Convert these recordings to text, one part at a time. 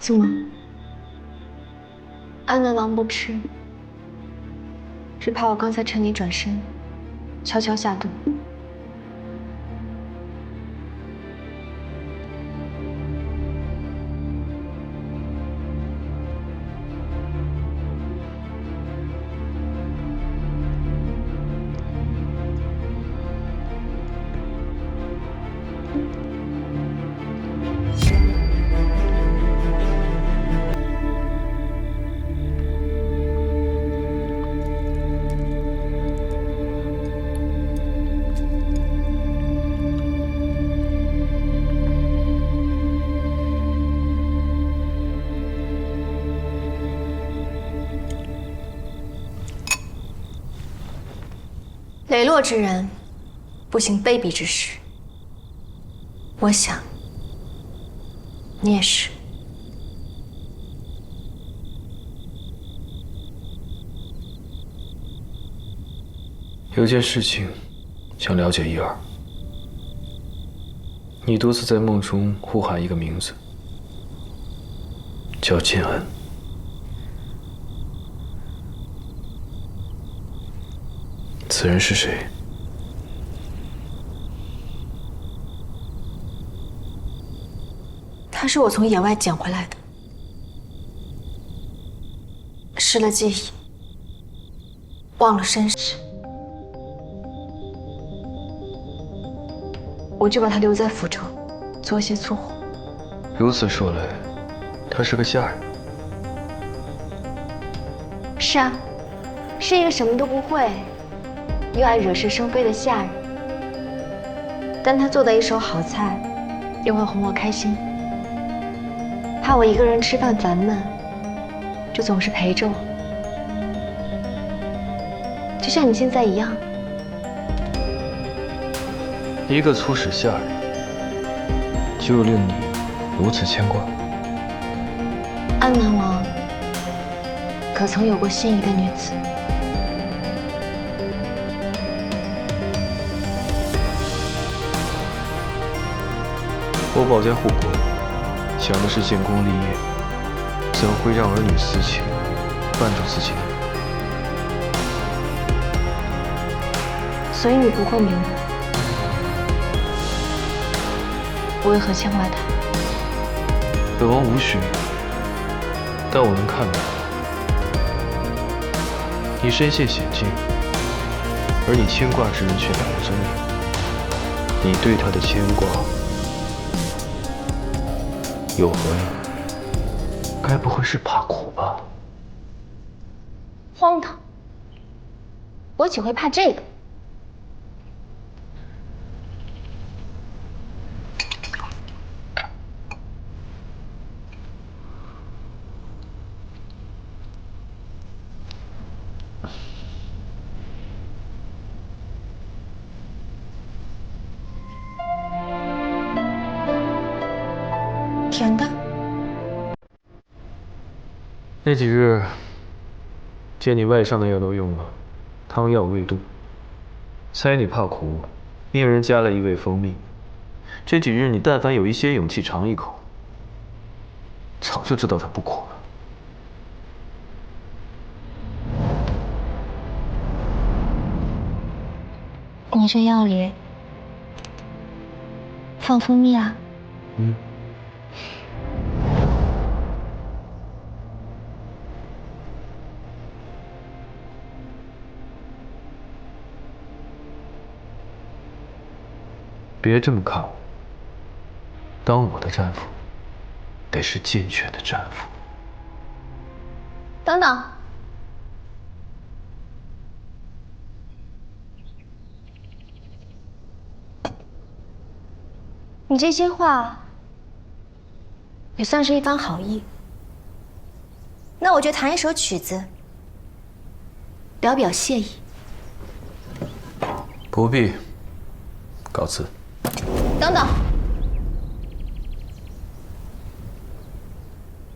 怎么？安南王不吃，只怕我刚才趁你转身，悄悄下毒。磊落之人，不行卑鄙之事。我想，你也是。有件事情想了解一二。你多次在梦中呼喊一个名字，叫晋恩。此人是谁？他是我从野外捡回来的，失了记忆，忘了身世，我就把他留在府城，做些粗活。如此说来，他是个下人。是啊，是一个什么都不会，又爱惹是生非的下人。但他做的一手好菜，又会哄我开心。怕我一个人吃饭烦闷，就总是陪着我，就像你现在一样。一个粗使下人，就令你如此牵挂。安南王可曾有过心仪的女子？我保家护国，想的是建功立业，怎会让儿女私情绊住自己呢？所以你不会明白，我为何牵挂他。本王无需，但我能看到，你身陷险境，而你牵挂之人却了无踪影。你对他的牵挂有何意？该不会是怕苦吧？荒唐！我岂会怕这个？甜的。那几日见你外伤的药都用了，汤药未渡，猜你怕苦，命人加了一味蜂蜜。这几日你但凡有一些勇气尝一口，早就知道它不苦了。你这药里放蜂蜜啊？别这么看我，当我的战俘，得是健全的战俘。等等，你这些话也算是一番好意。那我就弹一首曲子，表表谢意。不必，告辞。等等，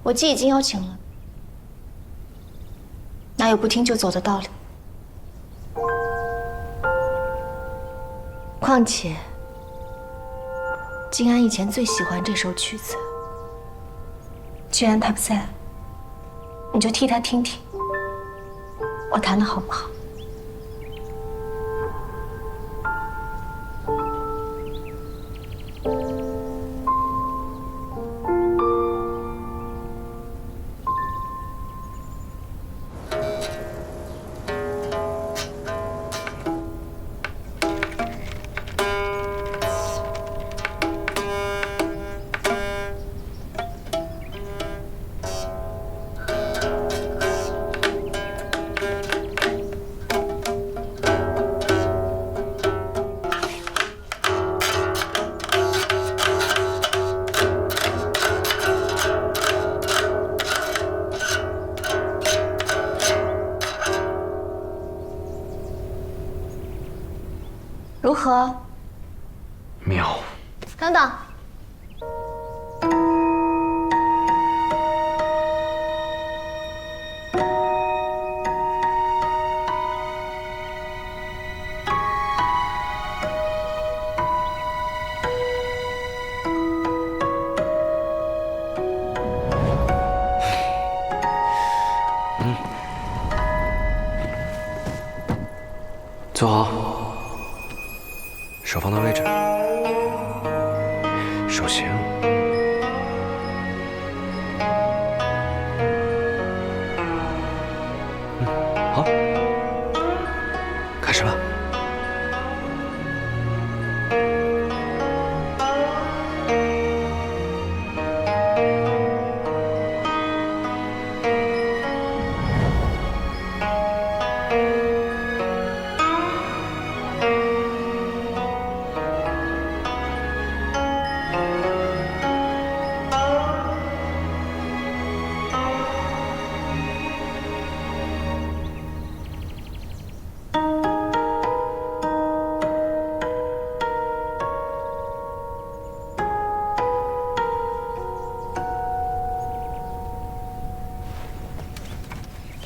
我既已经邀请了，哪有不听就走的道理？况且，静安以前最喜欢这首曲子，既然他不在，你就替他听听，我弹的好不好？如何？妙。等等，坐好，手放到位置，手型。好，开始吧。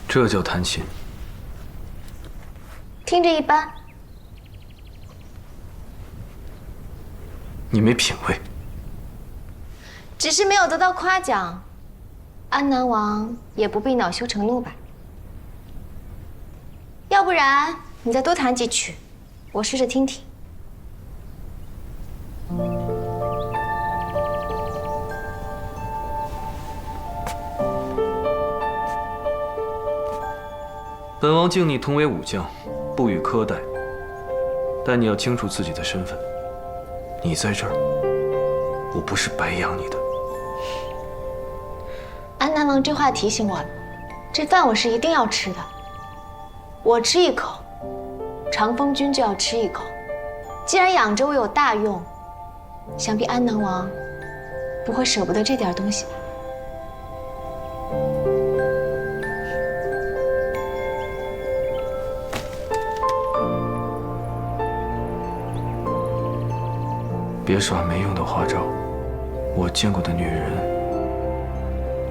这叫弹琴。听着一般。你没品味。只是没有得到夸奖，安南王也不必恼羞成怒吧。要不然你再多弹几曲，我试着听听。本王敬你同为武将，不予苛待。但你要清楚自己的身份，你在这儿，我不是白养你的。安南王这话提醒我了，这饭我是一定要吃的。我吃一口，长风君就要吃一口。既然养着我有大用，想必安南王不会舍不得这点东西吧？别耍没用的花招，我见过的女人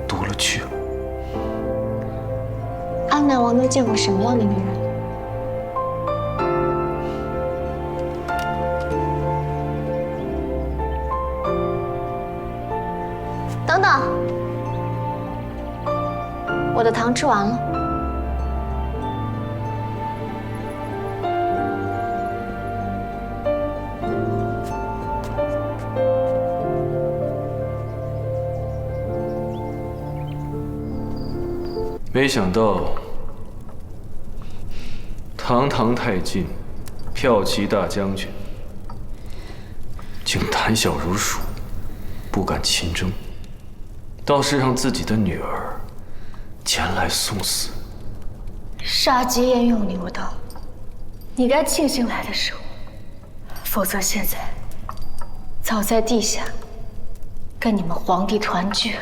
多了去了。安南王都见过什么样的女人？等等，我的糖吃完了。没想到，堂堂太进，骠骑大将军，竟胆小如鼠，不敢亲征，倒是让自己的女儿前来送死。杀鸡焉用牛刀，你该庆幸来的是我，否则现在早在地下跟你们皇帝团聚了。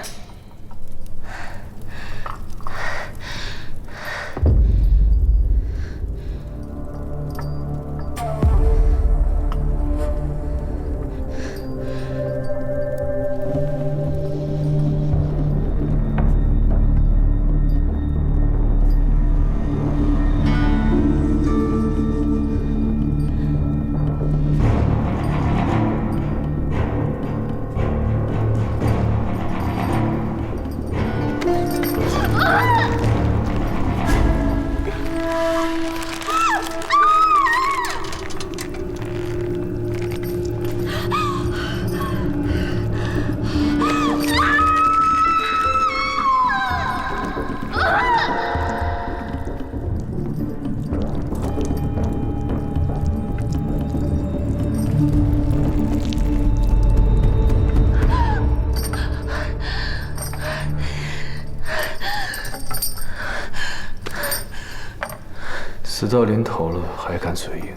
死到临头了，还敢嘴硬，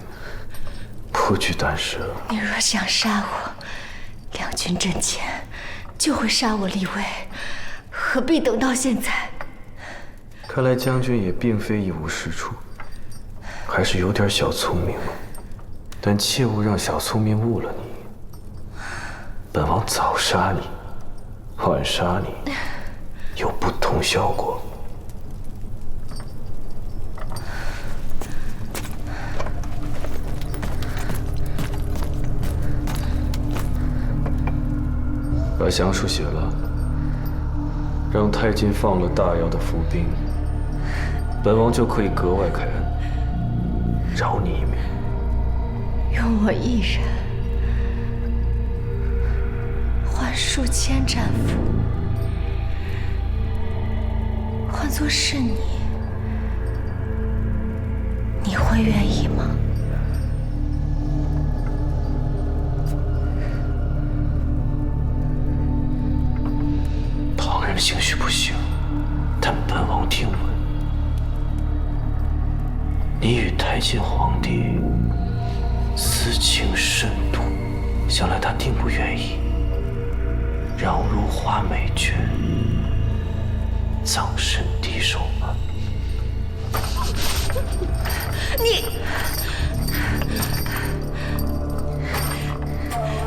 不惧胆识了。你若想杀我，两军阵前就会杀我立威，何必等到现在？看来将军也并非一无是处，还是有点小聪明，但切勿让小聪明误了你。本王早杀你，晚杀你，有不同效果。把降书写了，让太监放了大姚的伏兵，本王就可以格外开恩，饶你一命。用我一人换数千战俘，换作是你，你会愿意吗？旁人兴许不行，但本王听闻，你与太监皇帝私情甚笃，想来他定不愿意让如花美眷葬身敌手吧？你，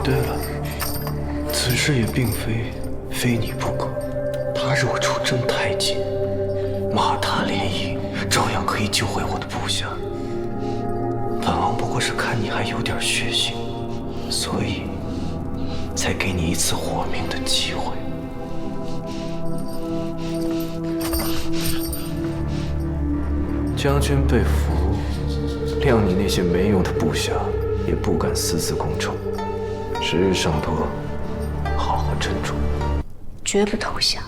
对了，此事也并非你不可。他若出征太监，马踏连营，照样可以救回我的部下。本王不过是看你还有点血性，所以才给你一次活命的机会。将军被俘，谅你那些没用的部下也不敢私自攻城。时日尚多，好好斟酌。绝不投降。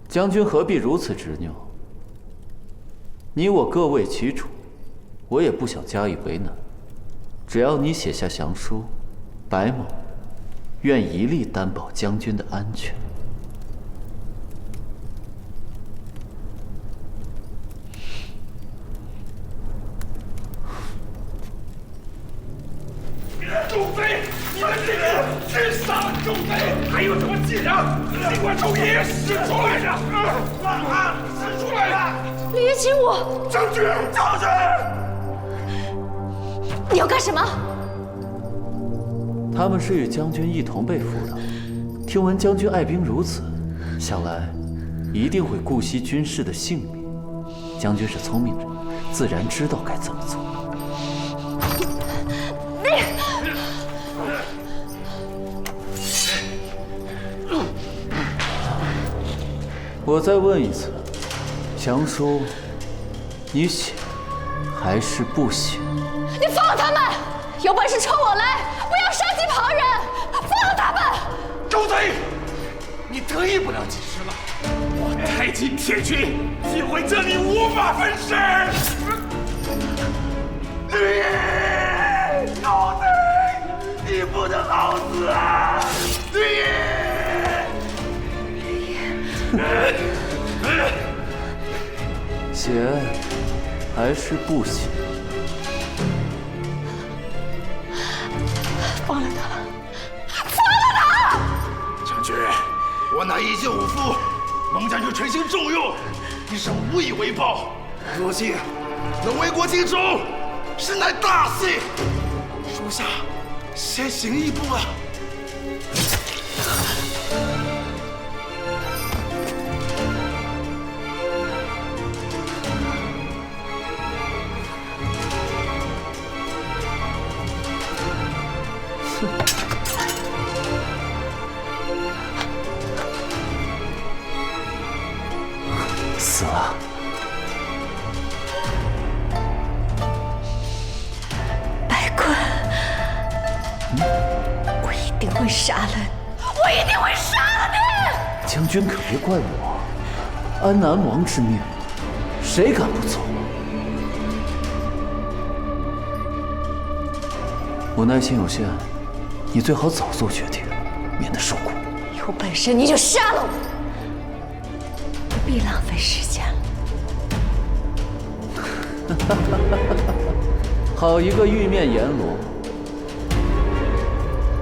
将军何必如此执拗？你我各为其主，我也不想加以为难。只要你写下降书，白某愿一力担保将军的安全。狗贼！你们这边只杀了狗贼，还有什么伎俩？尽管从爷使出来呀！使出来呀！李玉请我，将军，将军！你要干什么？他们是与将军一同被俘的，听闻将军爱兵如此，想来一定会顾惜军士的性命。将军是聪明人，自然知道该怎么做。我再问一次，降书，你写还是不写？你放他们！有本事冲我来！不要伤及旁人！放他们！狗贼！你得意不了几时了？我太极铁军定会这里五马分尸！绿叶，狗贼，你不能好死啊！绿叶。写还是不写？放了他！放了他！将军，我乃一介武夫，蒙将军垂心重用，一生无以为报。如今能为国尽忠，实乃大幸。属下先行一步啊！死了。白坤，我一定会杀了你！我一定会杀了你！将军可别怪我，安南王之命，谁敢不从？我耐心有限，你最好早做决定，免得受苦。有本事你就杀了我！必浪费时间了。好一个玉面阎罗！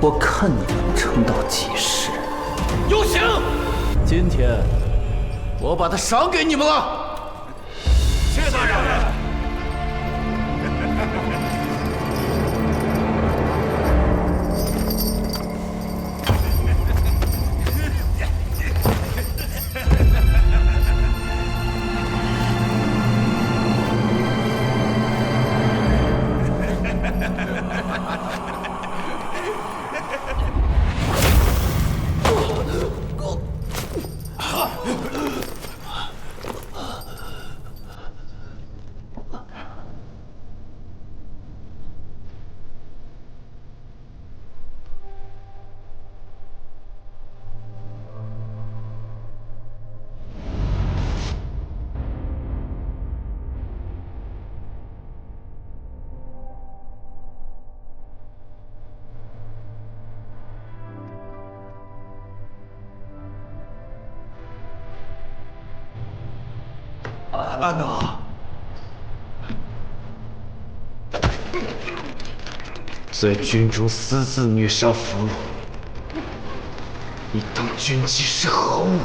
我看你能撑到几时？有请！今天我把他赏给你们了。谢大人。安娜，在军中私自虐杀俘虏，你当军纪是何物？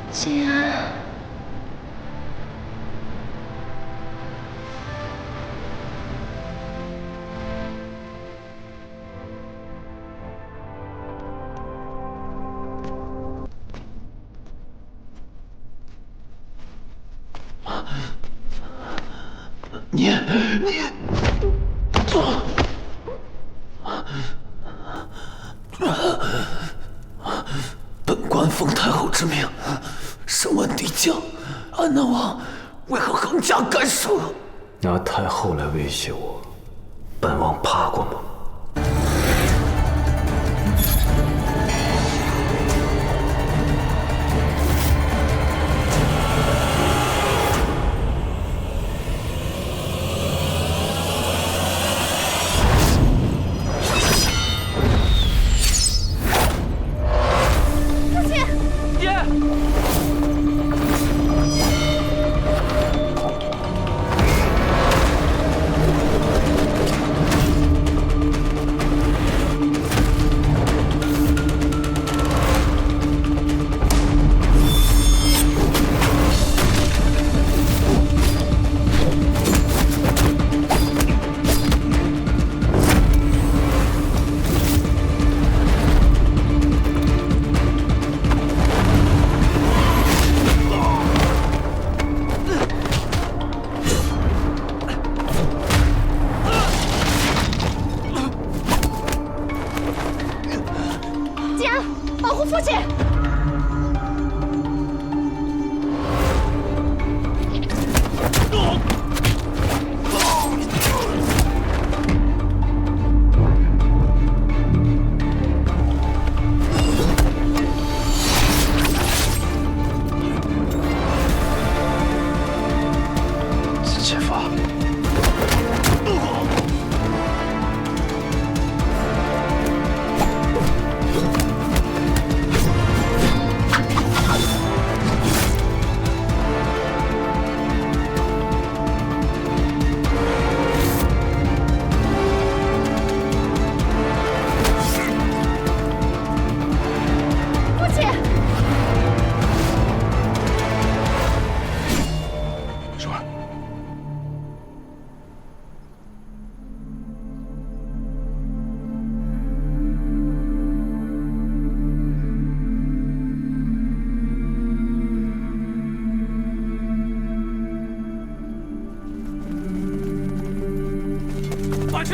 静安，本官奉太后之命，审问帝将，安南王为何横加干涉？拿太后来威胁我，本王怕过吗？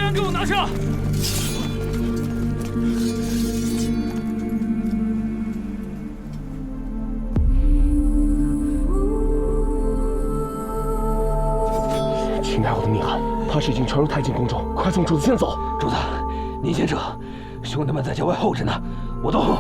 人给我拿上！秦太后的密函，怕是已经传入太进宫中，快送主子先走。主子，您先撤，兄弟们在郊外候着呢，我到后。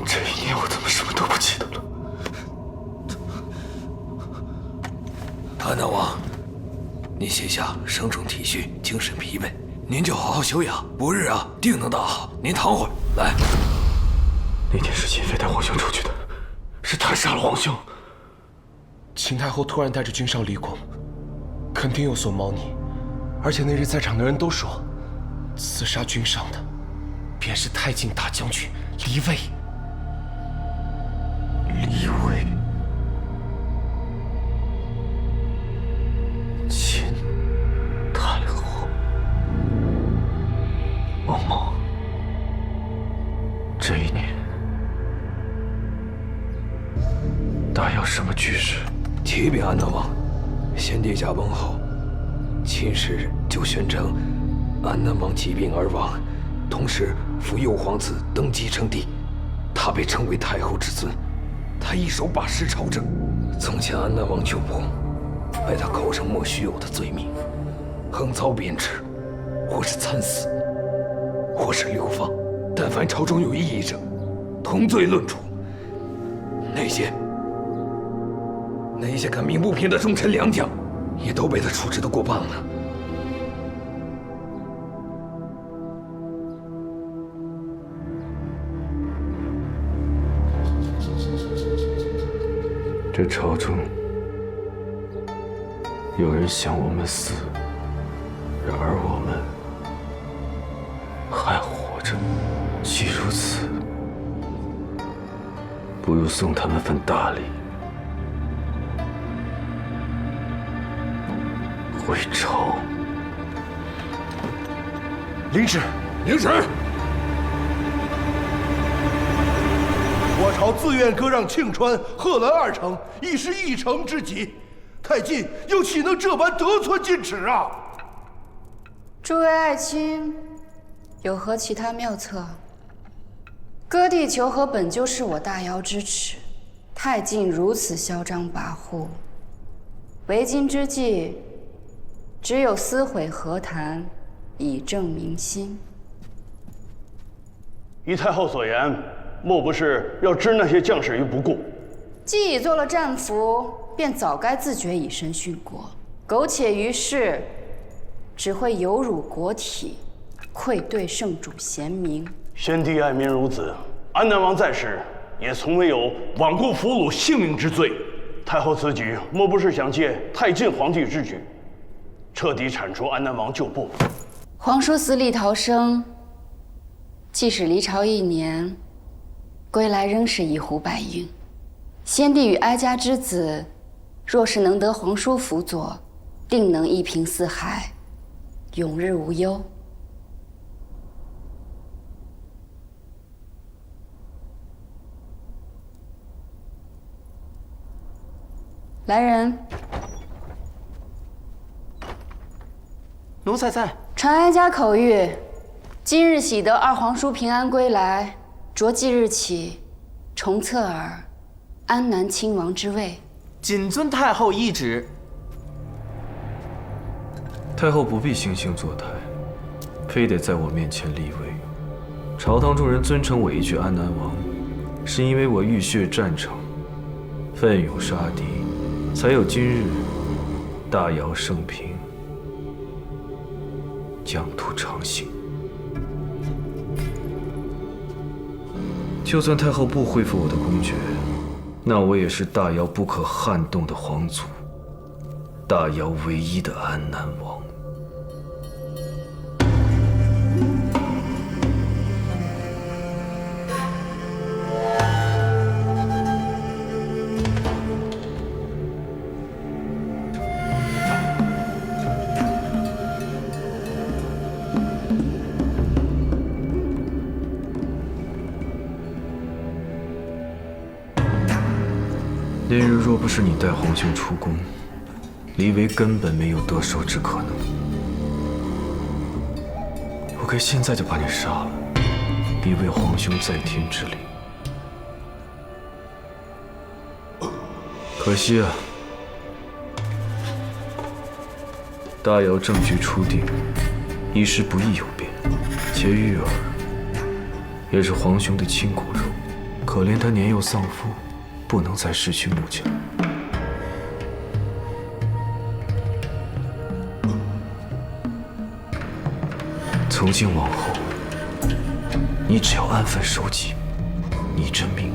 这一年我怎么什么都不记得了？安南王，您歇下，生重体虚，精神疲惫，您就好好休养，不日啊，定能大好。您躺会儿，来。那件事情非带皇兄出去的，是他杀了皇兄。秦太后突然带着军上离宫，肯定有所猫腻，而且那日在场的人都说，刺杀君上的便是太进大将军黎魏。黎魏，秦太后，王莽，这一年，大要什么局势？启禀安南王，先帝驾崩后，秦氏就宣称安南王疾病而亡，同时扶幼皇子登基称帝，他被称为太后之尊。他一手把持朝政，从前安南王救伯，被他扣上莫须有的罪名，横遭贬斥，或是参死，或是流放。但凡朝中有异议者，同罪论处。那些敢鸣不平的忠臣良将，也都被他处置得过磅了。这朝中有人想我们死，然而我们还活着。既如此，不如送他们份大礼，回朝。领旨，领旨。我朝自愿割让庆川、贺兰2城，已是一城之急。太进又岂能这般得寸进尺啊？诸位爱卿，有何其他妙策？割地求和本就是我大妖之耻，太进如此嚣张跋扈，为今之计，只有撕毁和谈，以正民心。依太后所言，莫不是要置那些将士于不顾？既已做了战俘，便早该自觉以身殉国。苟且于世，只会有辱国体，愧对圣主贤明。先帝爱民如子，安南王在时也从未有罔顾俘虏性命之罪。太后此举，莫不是想借太进皇帝之举，彻底铲除安南王旧部？皇叔死里逃生，即使离朝1年，归来仍是一呼百应。先帝与哀家之子，若是能得皇叔辅佐，定能一平四海，永日无忧。来人，奴才在。传哀家口谕，今日喜得二皇叔平安归来，着即日起，重册尔安南亲王之位。谨遵太后懿旨。太后不必惺惺作态，非得在我面前立威。朝堂众人尊称我一句安南王，是因为我浴血战场，奋勇杀敌，才有今日大尧盛平，疆土长兴。就算太后不恢复我的公爵，那我也是大尧不可撼动的皇族，大尧唯一的安南王。那日若不是你带皇兄出宫，黎维根本没有得手之可能。我可以现在就把你杀了，以为皇兄在天之灵。可惜啊，大姚政局初定，一时不易有变，且玉儿也是皇兄的亲骨肉，可怜他年幼丧父，不能再失去母亲。从今往后，你只要安分守己，你这命